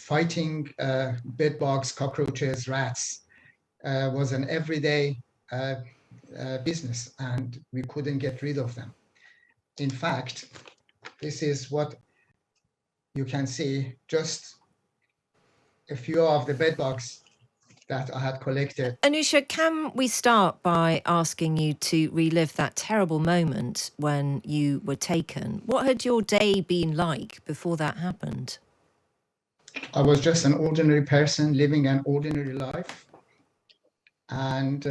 fighting bedbugs, cockroaches, rats was an everyday business, and we couldn't get rid of them. In fact, this is what you can see, just a few of the bedbugs that I had collected. Anoosheh, can we start by asking you to relive that terrible moment when you were taken? What had your day been like before that happened? I was just an ordinary person living an ordinary life. And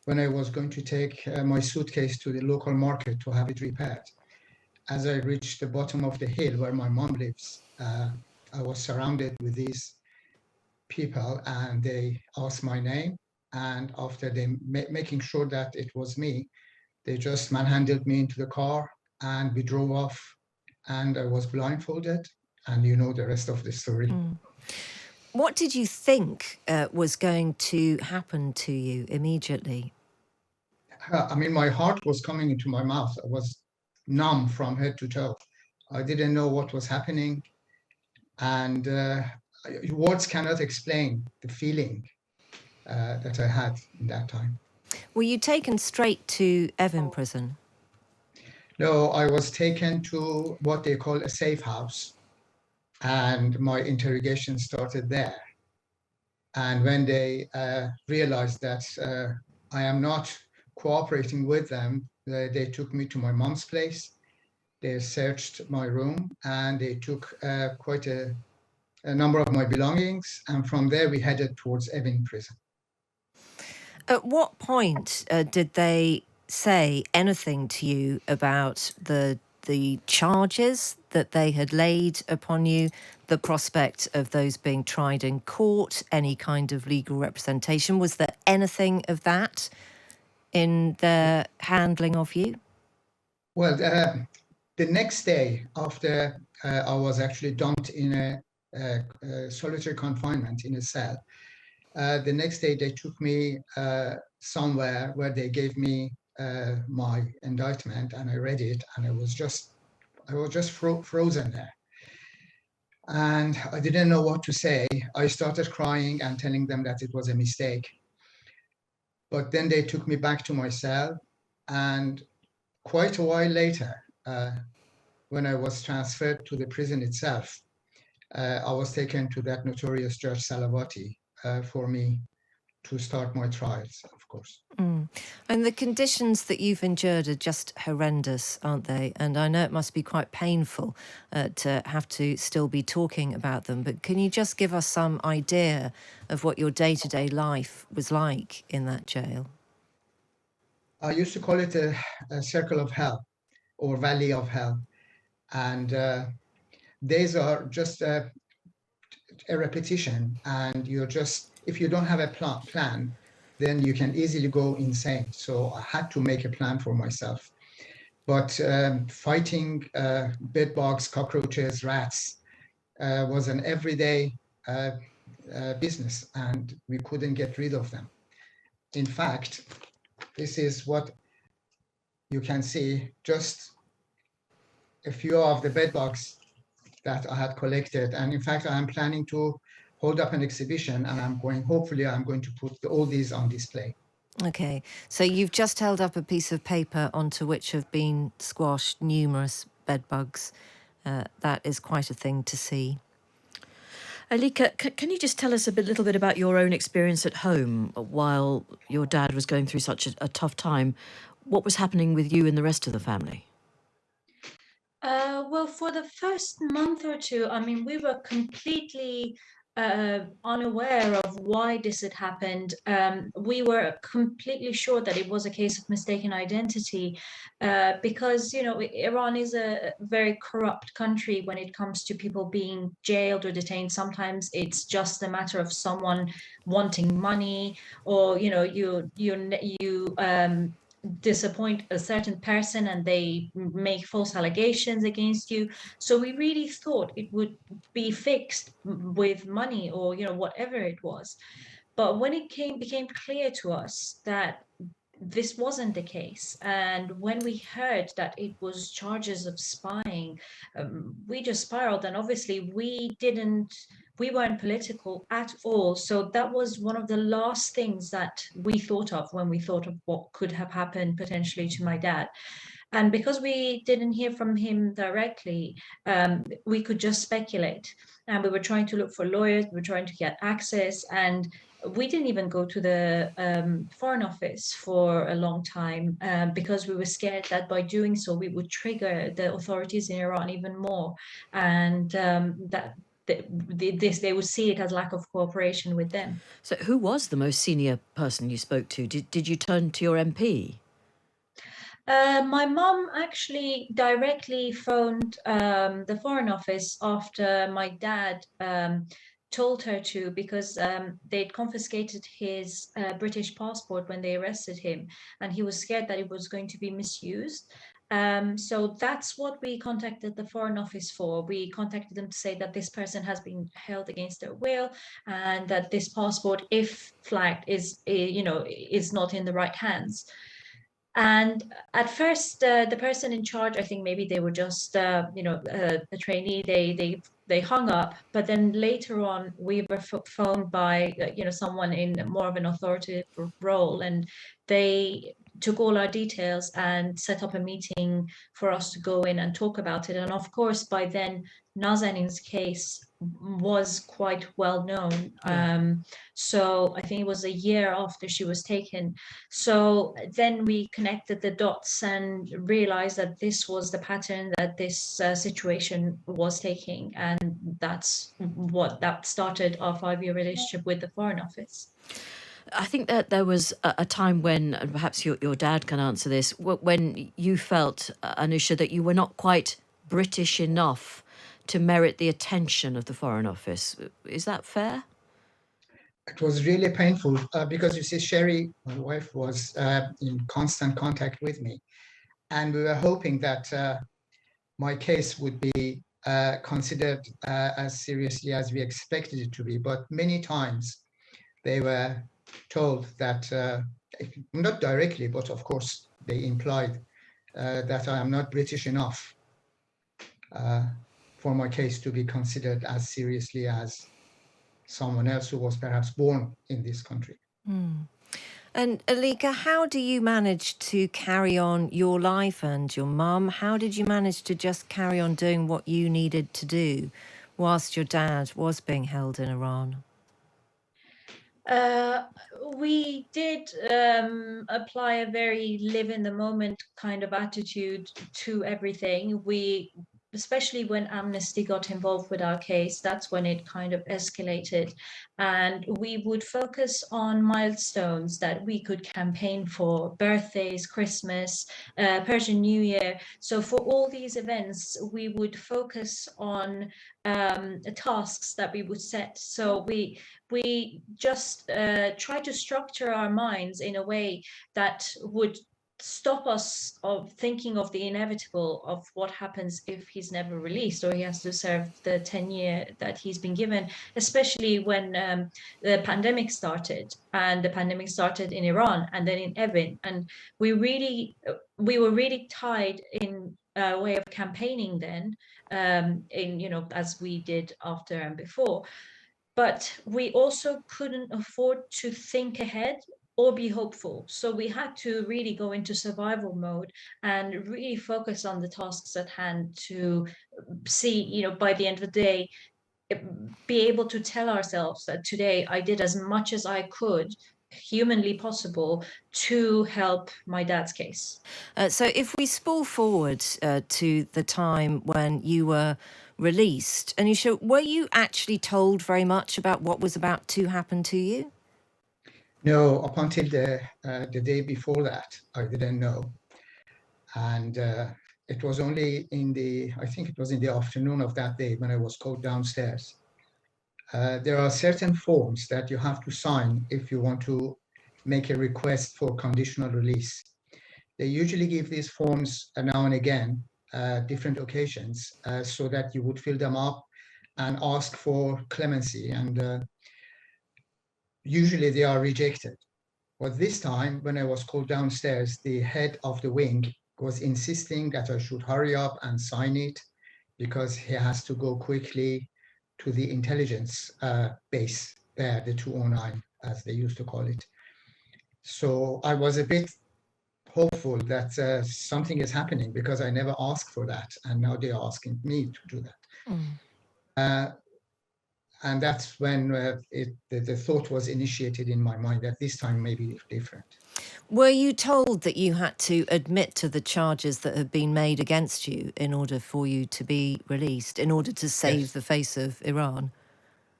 when I was going to take my suitcase to the local market to have it repaired, as I reached the bottom of the hill where my mom lives, I was surrounded with these people, and they asked my name. And after they making sure that it was me, they just manhandled me into the car, and we drove off. And I was blindfolded, and you know the rest of the story. What did you think was going to happen to you immediately? I mean, my heart was coming into my mouth. I was numb from head to toe. I didn't know what was happening, and words cannot explain the feeling that I had in that time. Were you taken straight to Evin prison? No, I was taken to what they call a safe house, and my interrogation started there. And when they realized that I am not cooperating with them, they took me to my mom's place. They searched my room, and they took quite a number of my belongings. And from there, we headed towards Evin prison. At what point did they say anything to you about the charges that they had laid upon you, the prospect of those being tried in court, any kind of legal representation? Was there anything of that in their handling of you? Well, the next day after I was actually dumped in a solitary confinement in a cell, the next day they took me somewhere where they gave me my indictment, and I read it, and I was just frozen there. And I didn't know what to say. I started crying and telling them that it was a mistake. But then they took me back to my cell, and quite a while later, when I was transferred to the prison itself, I was taken to that notorious Judge Salavati for me to start my trials, of course. And the conditions that you've endured are just horrendous, aren't they? And I know it must be quite painful to have to still be talking about them, but can you just give us some idea of what your day-to-day life was like in that jail? I used to call it a circle of hell or valley of hell. And days are just a repetition, and you're just, if you don't have a plan, then you can easily go insane. So I had to make a plan for myself. But fighting bedbugs, cockroaches, rats was an everyday business, and we couldn't get rid of them. In fact, this is what you can see, just a few of the bedbugs that I had collected. And in fact, I'm planning to hold up an exhibition, and hopefully I'm going to put all these on display. Okay, so you've just held up a piece of paper onto which have been squashed numerous bedbugs. That is quite a thing to see. Alika, can you just tell us a little bit about your own experience at home while your dad was going through such a tough time? What was happening with you and the rest of the family? Well, for the first month or two, I mean, we were completely unaware of why this had happened. We were completely sure that it was a case of mistaken identity because, you know, Iran is a very corrupt country when it comes to people being jailed or detained. Sometimes it's just a matter of someone wanting money, or, you know, you disappoint a certain person and they make false allegations against you. So we really thought it would be fixed with money, or, you know, whatever it was. But when it became clear to us that this wasn't the case, and when we heard that it was charges of spying, we just spiraled. And obviously we we weren't political at all. So that was one of the last things that we thought of when we thought of what could have happened potentially to my dad. And because we didn't hear from him directly, we could just speculate. And we were trying to look for lawyers, we were trying to get access, and we didn't even go to the Foreign Office for a long time because we were scared that by doing so, we would trigger the authorities in Iran even more. And that they would see it as lack of cooperation with them. So, who was the most senior person you spoke to? Did you turn to your MP? My mom actually directly phoned the Foreign Office after my dad told her to, because they'd confiscated his British passport when they arrested him, and he was scared that it was going to be misused. So that's what we contacted the Foreign Office for. We contacted them to say that this person has been held against their will, and that this passport, if flagged, is not in the right hands. And at first, the person in charge, I think maybe they were just, a trainee. They hung up. But then later on, we were phoned by, someone in more of an authoritative role, and they took all our details and set up a meeting for us to go in and talk about it. And of course, by then, Nazanin's case was quite well known. Yeah. So I think it was a year after she was taken. So then we connected the dots and realized that this was the pattern that this situation was taking. And that's what that started our 5-year relationship with the Foreign Office. I think that there was a time when, and perhaps your dad can answer this, when you felt, Anoosheh, that you were not quite British enough to merit the attention of the Foreign Office. Is that fair? It was really painful because you see, Sherry, my wife, was in constant contact with me. And we were hoping that my case would be considered as seriously as we expected it to be. But many times they were told that, not directly, but of course they implied that I am not British enough for my case to be considered as seriously as someone else who was perhaps born in this country. And Alika, how do you manage to carry on your life and your mum? How did you manage to just carry on doing what you needed to do whilst your dad was being held in Iran? We did apply a very live in the moment kind of attitude to everything. Especially when Amnesty got involved with our case, that's when it kind of escalated. And we would focus on milestones that we could campaign for: birthdays, Christmas, Persian New Year. So for all these events, we would focus on tasks that we would set. So we just try to structure our minds in a way that would stop us of thinking of the inevitable of what happens if he's never released, or he has to serve the 10-year that he's been given, especially when the pandemic started. And the pandemic started in Iran and then in Evin. And we were really tied in a way of campaigning then, as we did after and before. But we also couldn't afford to think ahead or be hopeful. So we had to really go into survival mode and really focus on the tasks at hand to see, by the end of the day, be able to tell ourselves that today I did as much as I could humanly possible to help my dad's case. So if we spool forward to the time when you were released, Anoosheh, were you actually told very much about what was about to happen to you? No, up until the day before that, I didn't know. And it was only I think it was in the afternoon of that day when I was called downstairs. There are certain forms that you have to sign if you want to make a request for conditional release. They usually give these forms now and again, different occasions, so that you would fill them up and ask for clemency. And usually they are rejected. But this time, when I was called downstairs, the head of the wing was insisting that I should hurry up and sign it because he has to go quickly to the intelligence base there, the 209, as they used to call it. So I was a bit hopeful that something is happening, because I never asked for that, and now they are asking me to do that. And that's when the thought was initiated in my mind that this time may be different. Were you told that you had to admit to the charges that had been made against you in order for you to be released, in order to save Yes. the face of Iran?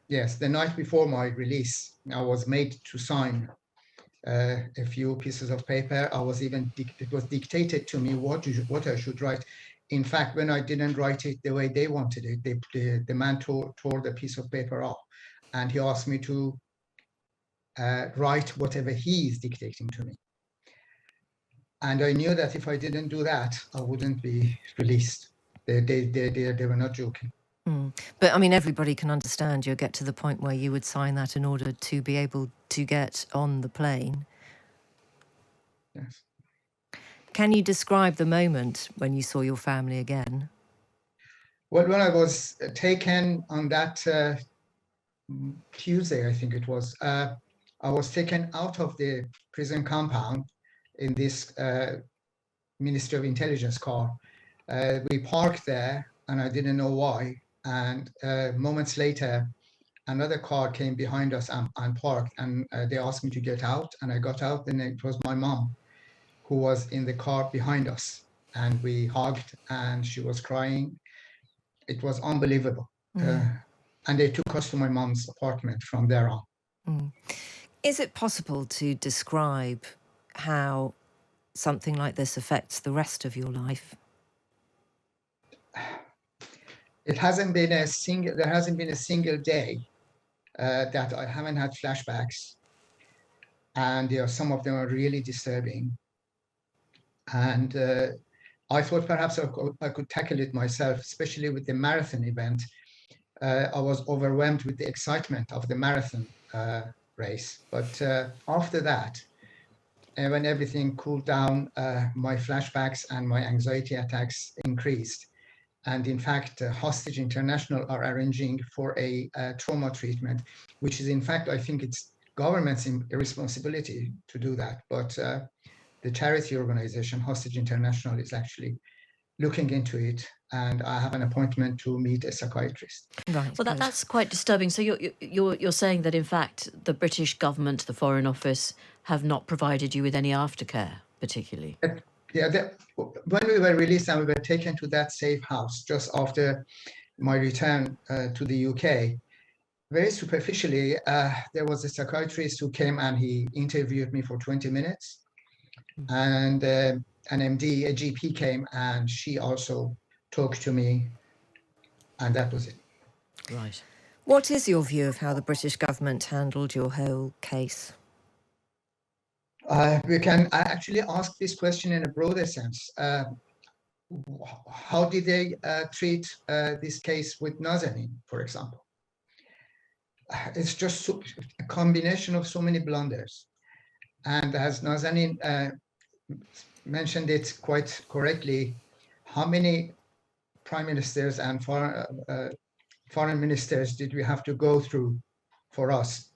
Yes, the night before my release, I was made to sign a few pieces of paper. It was dictated to me what I should write. In fact, when I didn't write it the way they wanted it, the man tore the piece of paper off, and he asked me to write whatever he is dictating to me. And I knew that if I didn't do that, I wouldn't be released. They were not joking. But I mean, everybody can understand you'll get to the point where you would sign that in order to be able to get on the plane. Yes. Can you describe the moment when you saw your family again? Well, when I was taken on that Tuesday, I think it was, I was taken out of the prison compound in this Ministry of Intelligence car. We parked there, and I didn't know why. And moments later, another car came behind us and parked, and they asked me to get out, and I got out, and it was my mom who was in the car behind us, and we hugged, and she was crying. It was unbelievable. And they took us to my mom's apartment from there on. Is it possible to describe how something like this affects the rest of your life? There hasn't been a single day that I haven't had flashbacks, and some of them are really disturbing. And I thought perhaps I could tackle it myself, especially with the marathon event. I was overwhelmed with the excitement of the marathon race. But after that, when everything cooled down, my flashbacks and my anxiety attacks increased. And in fact, Hostage International are arranging for a trauma treatment, which is, in fact, I think it's government's responsibility to do that. But the charity organization, Hostage International, is actually looking into it, and I have an appointment to meet a psychiatrist. Right. Well, that's quite disturbing. So you're saying that, in fact, the British government, the Foreign Office, have not provided you with any aftercare, particularly? Yeah, when we were released and we were taken to that safe house just after my return to the UK, very superficially, there was a psychiatrist who came and he interviewed me for 20 minutes. And an MD, a GP came, and she also talked to me, and that was it. Right. What is your view of how the British government handled your whole case? We can actually ask this question in a broader sense. How did they treat this case with Nazanin, for example? It's just a combination of so many blunders. And as Nazanin mentioned it quite correctly, how many prime ministers and foreign ministers did we have to go through for us,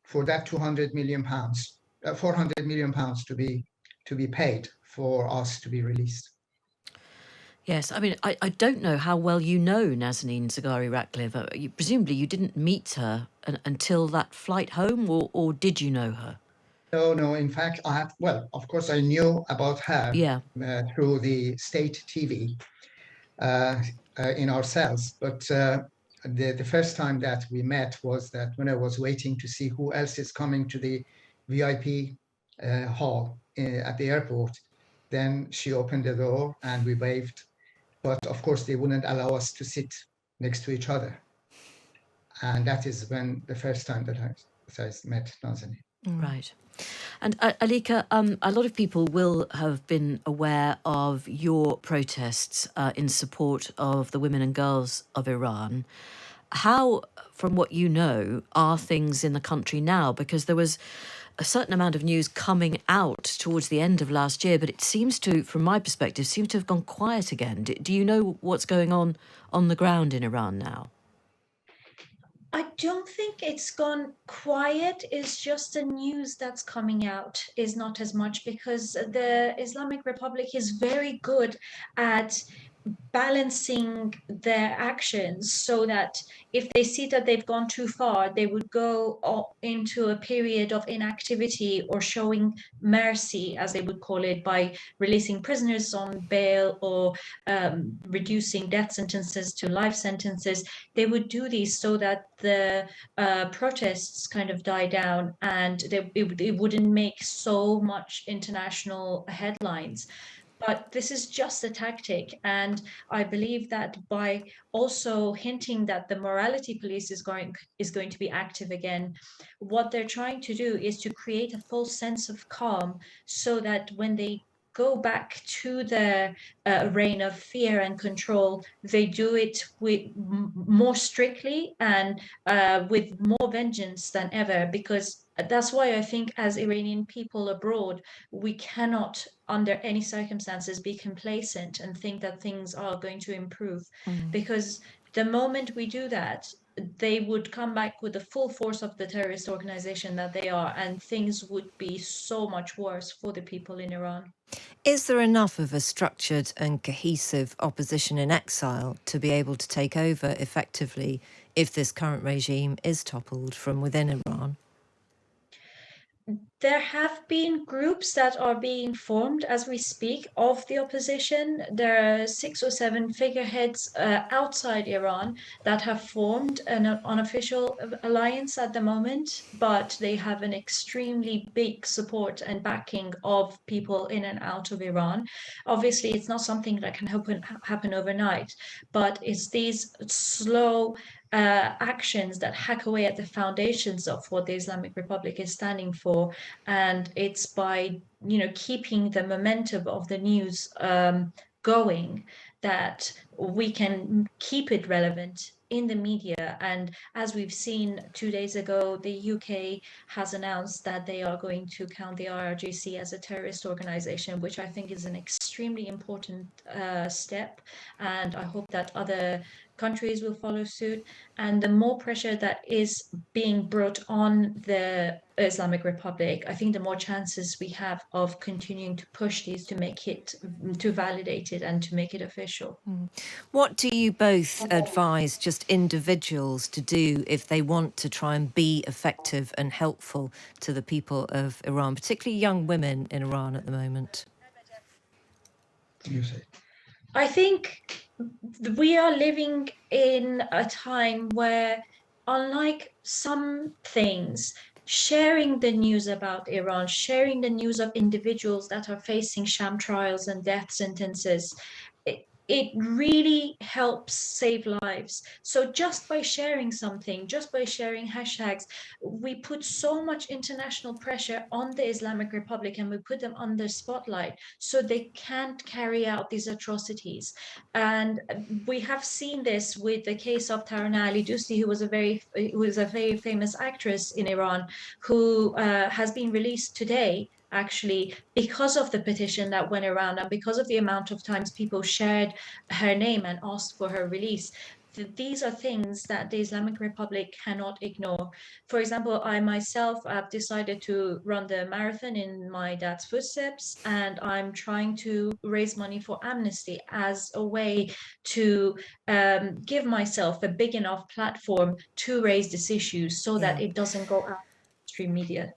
for that 200 million pounds, 400 million pounds to be paid for us to be released? Yes, I mean, I don't know how well you know Nazanin Zaghari Ratcliffe. Presumably you didn't meet her until that flight home, or did you know her? No. In fact, of course, I knew about her through the state TV in our cells. But the first time that we met was that when I was waiting to see who else is coming to the VIP hall at the airport. Then she opened the door and we waved. But of course, they wouldn't allow us to sit next to each other. And that is when the first time that I met Nazanin. Right. And Alika, a lot of people will have been aware of your protests in support of the women and girls of Iran. How, from what you know, are things in the country now? Because there was a certain amount of news coming out towards the end of last year, but it seems to, from my perspective, seems to have gone quiet again. Do you know what's going on the ground in Iran now? I don't think it's gone quiet. It's just the news that's coming out is not as much, because the Islamic Republic is very good at balancing their actions, so that if they see that they've gone too far, they would go into a period of inactivity or showing mercy, as they would call it, by releasing prisoners on bail or reducing death sentences to life sentences. They would do these so that the protests kind of die down, and it wouldn't make so much international headlines. But this is just a tactic, and I believe that by also hinting that the morality police is going to be active again, what they're trying to do is to create a false sense of calm, so that when they go back to the reign of fear and control, they do it with more strictly and with more vengeance than ever. Because that's why I think, as Iranian people abroad, we cannot, under any circumstances, be complacent and think that things are going to improve. Because the moment we do that, they would come back with the full force of the terrorist organization that they are, and things would be so much worse for the people in Iran. Is there enough of a structured and cohesive opposition in exile to be able to take over effectively if this current regime is toppled from within Iran? There have been groups that are being formed as we speak of the opposition. There are 6 or 7 figureheads outside Iran that have formed an unofficial alliance at the moment, but they have an extremely big support and backing of people in and out of Iran. Obviously, it's not something that can happen overnight, but it's these slow actions that hack away at the foundations of what the Islamic Republic is standing for. And it's by keeping the momentum of the news going that we can keep it relevant in the media. And as we've seen 2 days ago, the UK has announced that they are going to count the IRGC as a terrorist organization, which I think is an extremely important step. And I hope that other countries will follow suit. And the more pressure that is being brought on the Islamic Republic, I think the more chances we have of continuing to push these to make it, to validate it and to make it official. What do you both advise just individuals to do if they want to try and be effective and helpful to the people of Iran, particularly young women in Iran at the moment? You say. I think we are living in a time where, unlike some things, sharing the news about Iran, sharing the news of individuals that are facing sham trials and death sentences, it really helps save lives. So just by sharing something, just by sharing hashtags, we put so much international pressure on the Islamic Republic, and we put them under spotlight so they can't carry out these atrocities. And we have seen this with the case of Tarana Ali Dusti, who was a very famous actress in Iran, who has been released today, actually, because of the petition that went around and because of the amount of times people shared her name and asked for her release. These are things that the Islamic Republic cannot ignore. For example, I myself have decided to run the marathon in my dad's footsteps, and I'm trying to raise money for Amnesty as a way to give myself a big enough platform to raise this issue so that it doesn't go out mainstream media.